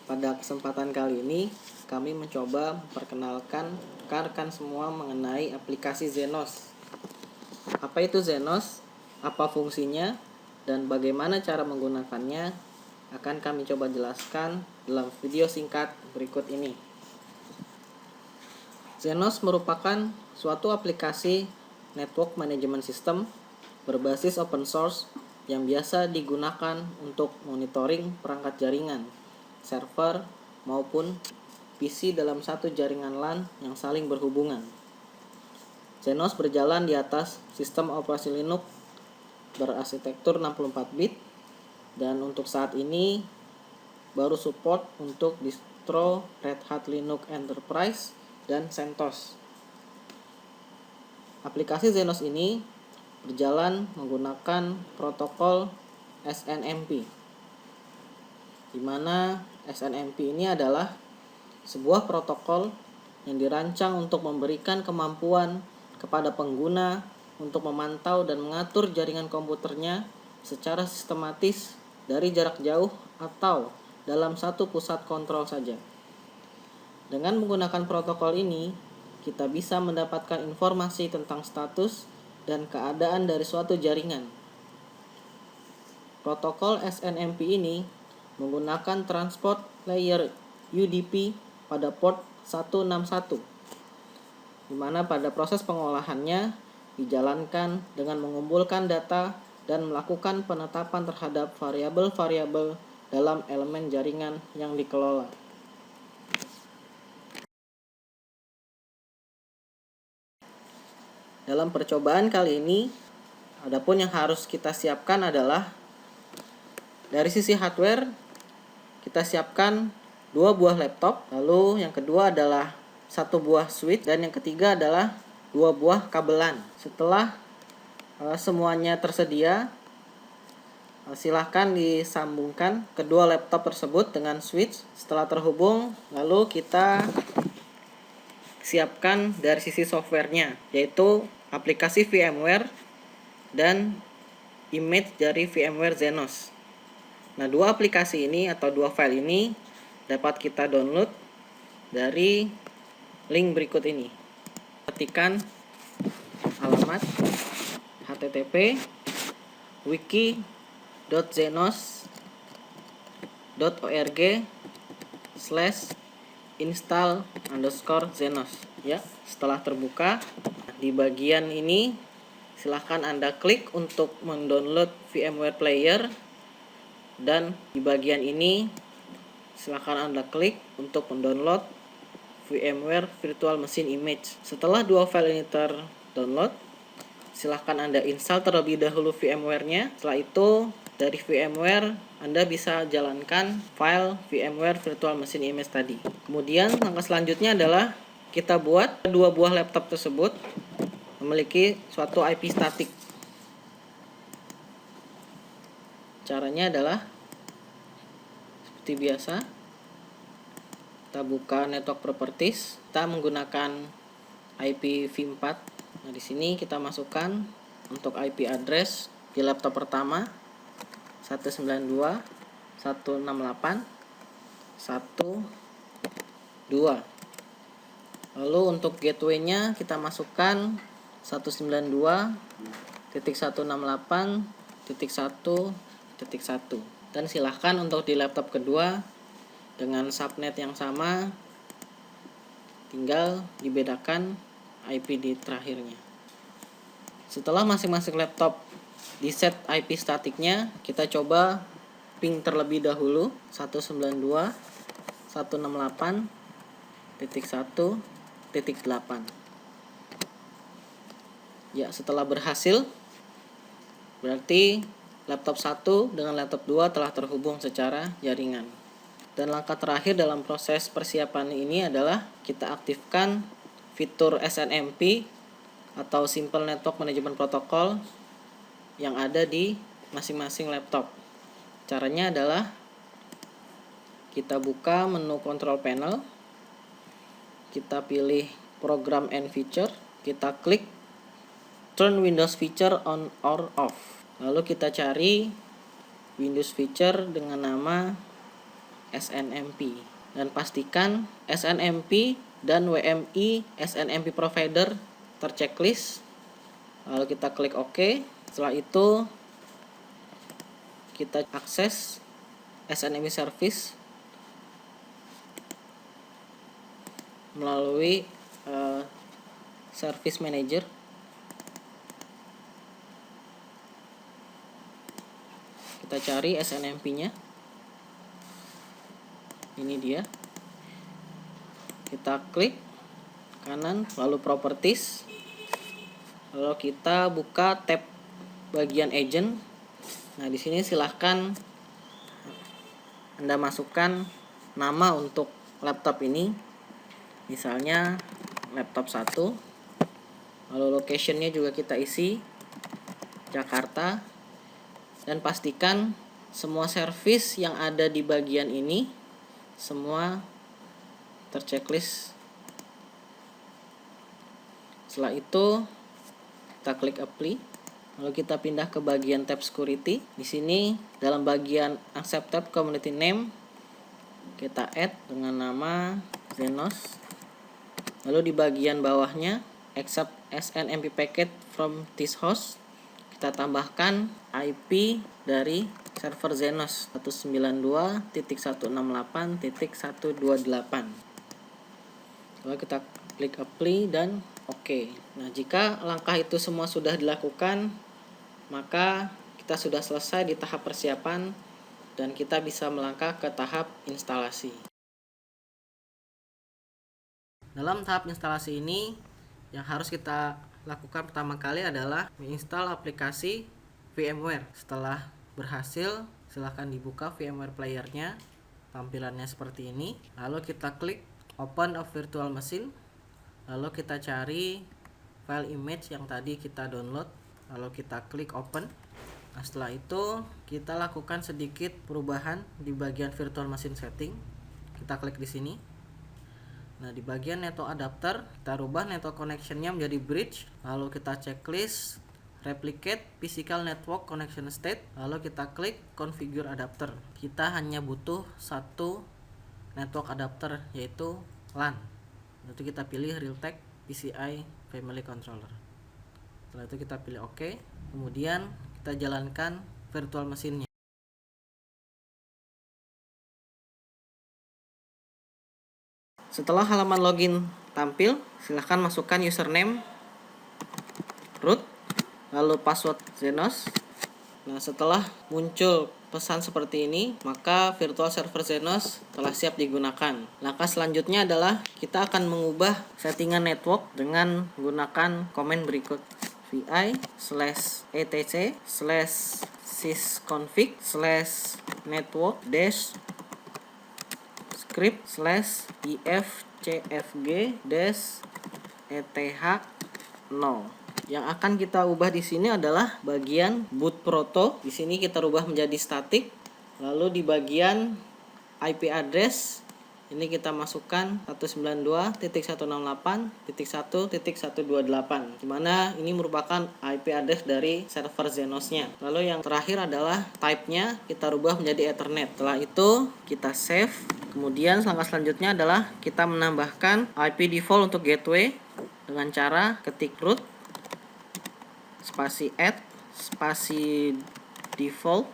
Pada kesempatan kali ini, kami mencoba memperkenalkan rekan-rekan semua mengenai aplikasi Zenos. Apa itu Zenos? Apa fungsinya? Dan bagaimana cara menggunakannya? Akan kami coba jelaskan dalam video singkat berikut ini. Zenos merupakan suatu aplikasi network management system berbasis open source yang biasa digunakan untuk monitoring perangkat jaringan, server, maupun PC dalam satu jaringan LAN yang saling berhubungan. Zenos berjalan di atas sistem operasi Linux berarsitektur 64 bit dan untuk saat ini baru support untuk distro Red Hat Linux Enterprise dan CentOS. Aplikasi Zenos ini berjalan menggunakan protokol SNMP, di mana SNMP ini adalah sebuah protokol yang dirancang untuk memberikan kemampuan kepada pengguna untuk memantau dan mengatur jaringan komputernya secara sistematis dari jarak jauh atau dalam satu pusat kontrol saja. Dengan menggunakan protokol ini, kita bisa mendapatkan informasi tentang status dan keadaan dari suatu jaringan. Protokol SNMP ini menggunakan transport layer UDP pada port 161, di mana pada proses pengolahannya dijalankan dengan mengumpulkan data dan melakukan penetapan terhadap variabel-variabel dalam elemen jaringan yang dikelola. Dalam percobaan kali ini, adapun yang harus kita siapkan adalah dari sisi hardware, kita siapkan 2 buah laptop, lalu yang kedua adalah 1 buah switch, dan yang ketiga adalah 2 buah kabelan. Setelah semuanya tersedia, silahkan disambungkan kedua laptop tersebut dengan switch. Setelah terhubung, lalu kita siapkan dari sisi softwarenya, yaitu aplikasi VMware dan image dari VMware Zenos. Nah, 2 aplikasi ini atau 2 file ini dapat kita download dari link berikut ini. Ketikkan alamat http://wiki.zenos.org/install_zenos ya. Setelah terbuka, di bagian ini silahkan Anda klik untuk mendownload VMware Player, dan di bagian ini silahkan Anda klik untuk mendownload VMware Virtual Machine Image. Setelah 2 file ini terdownload, silahkan Anda install terlebih dahulu VMware-nya. Setelah itu, dari VMware Anda bisa jalankan file VMware Virtual Machine Image tadi. Kemudian langkah selanjutnya adalah kita buat 2 buah laptop tersebut memiliki suatu IP statik. Caranya adalah seperti biasa. Kita buka network properties, kita menggunakan IP v4. Nah, di sini kita masukkan untuk IP address di laptop pertama 192.168.1.2. Lalu untuk gateway-nya kita masukkan 192.168.1.1, dan silahkan untuk di laptop kedua dengan subnet yang sama, tinggal dibedakan IP di terakhirnya. Setelah masing-masing laptop di set IP statiknya, kita coba ping terlebih dahulu 192.168.1.8. Ya, setelah berhasil, berarti laptop 1 dengan laptop 2 telah terhubung secara jaringan. Dan langkah terakhir dalam proses persiapan ini adalah kita aktifkan fitur SNMP atau Simple Network Management Protocol yang ada di masing-masing laptop. Caranya adalah kita buka menu control panel, kita pilih program and feature, kita klik turn Windows feature on or off. Lalu kita cari Windows feature dengan nama SNMP. Dan pastikan SNMP dan WMI SNMP provider terchecklist. Lalu kita klik OK. Setelah itu kita akses SNMP service melalui service manager. Kita cari SNMP-nya. Ini dia. Kita klik kanan, lalu properties. Lalu kita buka tab bagian agent. Nah, di sini silahkan Anda masukkan nama untuk laptop ini. Misalnya laptop 1. Lalu location-nya juga kita isi Jakarta. Dan pastikan semua service yang ada di bagian ini semua terchecklist. Setelah itu kita klik apply. Lalu kita pindah ke bagian tab security. Di sini dalam bagian accepted community name kita add dengan nama Zenos. Lalu di bagian bawahnya accept SNMP packet from this host. Kita tambahkan IP dari server Zenos 192.168.128. Lalu kita klik apply dan OK. Nah, jika langkah itu semua sudah dilakukan, maka kita sudah selesai di tahap persiapan dan kita bisa melangkah ke tahap instalasi. Dalam tahap instalasi ini, yang harus kita lakukan pertama kali adalah menginstal aplikasi VMware. Setelah berhasil, silahkan dibuka VMware Player-nya. Tampilannya seperti ini. Lalu kita klik Open a Virtual Machine. Lalu kita cari file image yang tadi kita download. Lalu kita klik Open. Nah, setelah itu kita lakukan sedikit perubahan di bagian Virtual Machine Setting. Kita klik di sini. Nah, di bagian network adapter kita rubah network connection-nya menjadi bridge. Lalu kita checklist replicate physical network connection state. Lalu kita klik configure adapter. Kita hanya butuh satu network adapter, yaitu LAN. Lalu kita pilih Realtek PCI Family Controller. Setelah itu kita pilih OK. Kemudian kita jalankan virtual machine-nya. Setelah halaman login tampil, silahkan masukkan username, root, lalu password Zenos. Nah, setelah muncul pesan seperti ini, maka virtual server Zenos telah siap digunakan. Langkah selanjutnya adalah kita akan mengubah settingan network dengan menggunakan komen berikut: vi/etc/sysconfig/network script/ifcfg-eth0. Yang akan kita ubah di sini adalah bagian boot proto. Di sini kita rubah menjadi static. Lalu di bagian IP address ini kita masukkan 192.168.1.128, dimana ini merupakan IP address dari server Zenos-nya. Lalu yang terakhir adalah type-nya kita rubah menjadi Ethernet. Setelah itu kita save. Kemudian langkah selanjutnya adalah kita menambahkan IP default untuk gateway dengan cara ketik root spasi add spasi default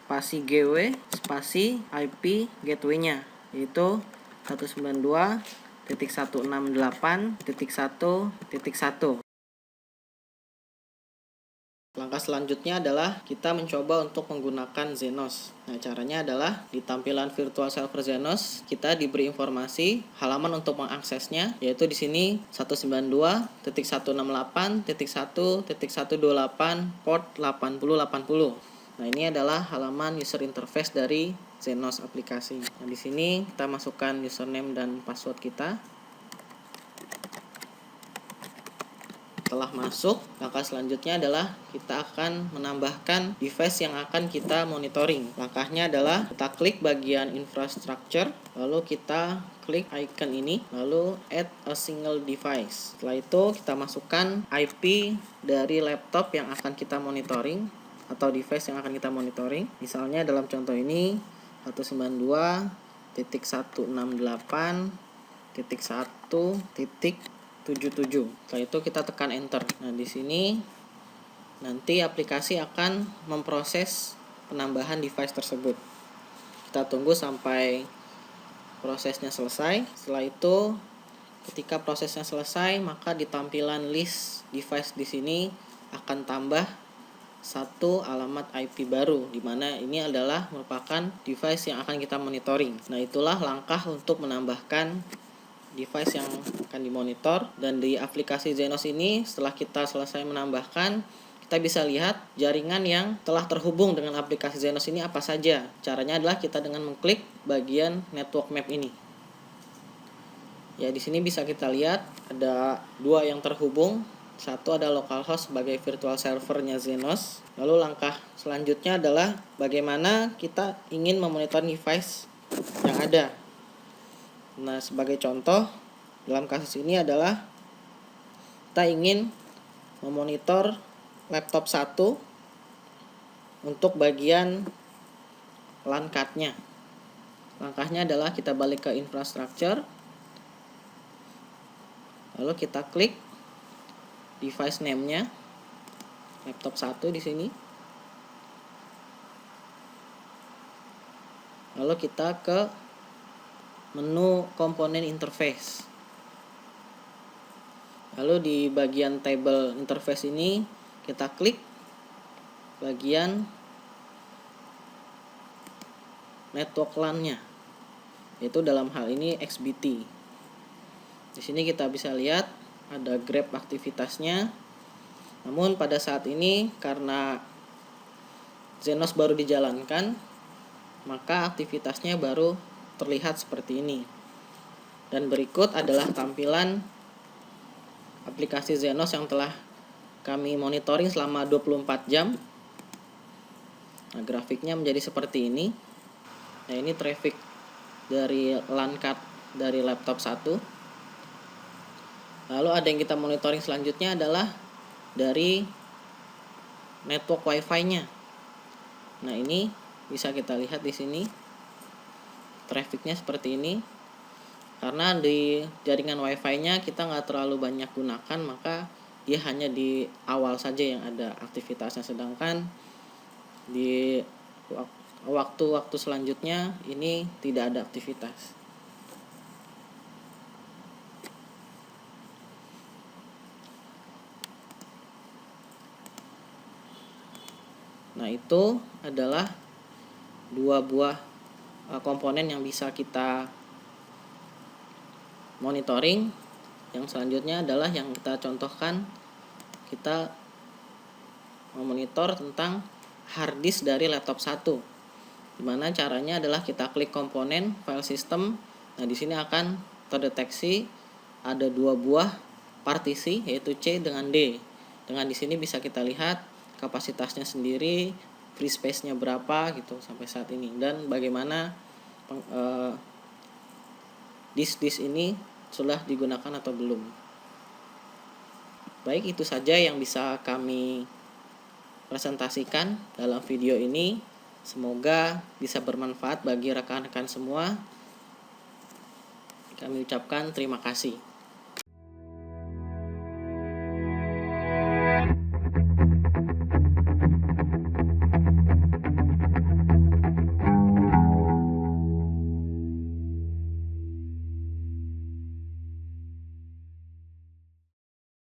spasi GW spasi IP gateway-nya, yaitu 192.168.1.1. Langkah selanjutnya adalah kita mencoba untuk menggunakan Zenos. Nah, caranya adalah di tampilan virtual server Zenos kita diberi informasi halaman untuk mengaksesnya, yaitu di sini 192.168.1.128 port 8080. Nah, ini adalah halaman user interface dari Zenos aplikasi. Nah, di sini kita masukkan username dan password kita. Setelah masuk, langkah selanjutnya adalah kita akan menambahkan device yang akan kita monitoring. Langkahnya adalah kita klik bagian infrastructure, lalu kita klik icon ini, lalu add a single device. Setelah itu kita masukkan IP dari laptop yang akan kita monitoring. atau device yang akan kita monitoring. Misalnya dalam contoh ini 192.168.1.77. Setelah itu kita tekan enter. Nah, di sini nanti aplikasi akan memproses penambahan device tersebut. Kita tunggu sampai prosesnya selesai. Setelah itu, ketika prosesnya selesai, maka di tampilan list device di sini akan tambah satu alamat IP baru, di mana ini adalah merupakan device yang akan kita monitoring. Nah, itulah langkah untuk menambahkan device yang akan dimonitor. Dan di aplikasi Zenos ini, setelah kita selesai menambahkan, kita bisa lihat jaringan yang telah terhubung dengan aplikasi Zenos ini apa saja. Caranya adalah kita dengan mengklik bagian network map ini. Ya, di sini bisa kita lihat ada dua yang terhubung. Satu ada localhost sebagai virtual servernya Zenos. Lalu langkah selanjutnya adalah bagaimana kita ingin memonitor device yang ada. Nah, sebagai contoh dalam kasus ini adalah kita ingin memonitor laptop 1 untuk bagian LAN card-nya. Langkahnya adalah kita balik ke infrastructure. Lalu kita klik device name-nya laptop 1 di sini. Lalu kita ke menu komponen interface. Lalu di bagian table interface ini kita klik bagian network LAN-nya, yaitu dalam hal ini XBT. Di sini kita bisa lihat ada grab aktivitasnya. Namun pada saat ini karena Zenos baru dijalankan, maka aktivitasnya baru terlihat seperti ini. Dan berikut adalah tampilan aplikasi Zenos yang telah kami monitoring selama 24 jam. Nah, grafiknya menjadi seperti ini. Nah, ini traffic dari LAN card dari laptop 1. Lalu ada yang kita monitoring selanjutnya adalah dari network Wi-Fi-nya. Nah, ini bisa kita lihat di sini. Trafficnya seperti ini. Karena di jaringan Wi-Fi-nya kita nggak terlalu banyak gunakan, maka dia hanya di awal saja yang ada aktivitasnya. Sedangkan di waktu-waktu selanjutnya ini tidak ada aktivitas. Nah, itu adalah dua buah komponen yang bisa kita monitoring. Yang selanjutnya adalah yang kita contohkan, kita memonitor tentang hard disk dari laptop 1. Dimana caranya adalah kita klik komponen file system. Nah, di sini akan terdeteksi ada dua buah partisi, yaitu C dengan D. Dengan di sini bisa kita lihat kapasitasnya sendiri, free space-nya berapa gitu sampai saat ini, dan bagaimana disk-disk ini sudah digunakan atau belum. Baik, itu saja yang bisa kami presentasikan dalam video ini. Semoga bisa bermanfaat bagi rekan-rekan semua. Kami ucapkan terima kasih.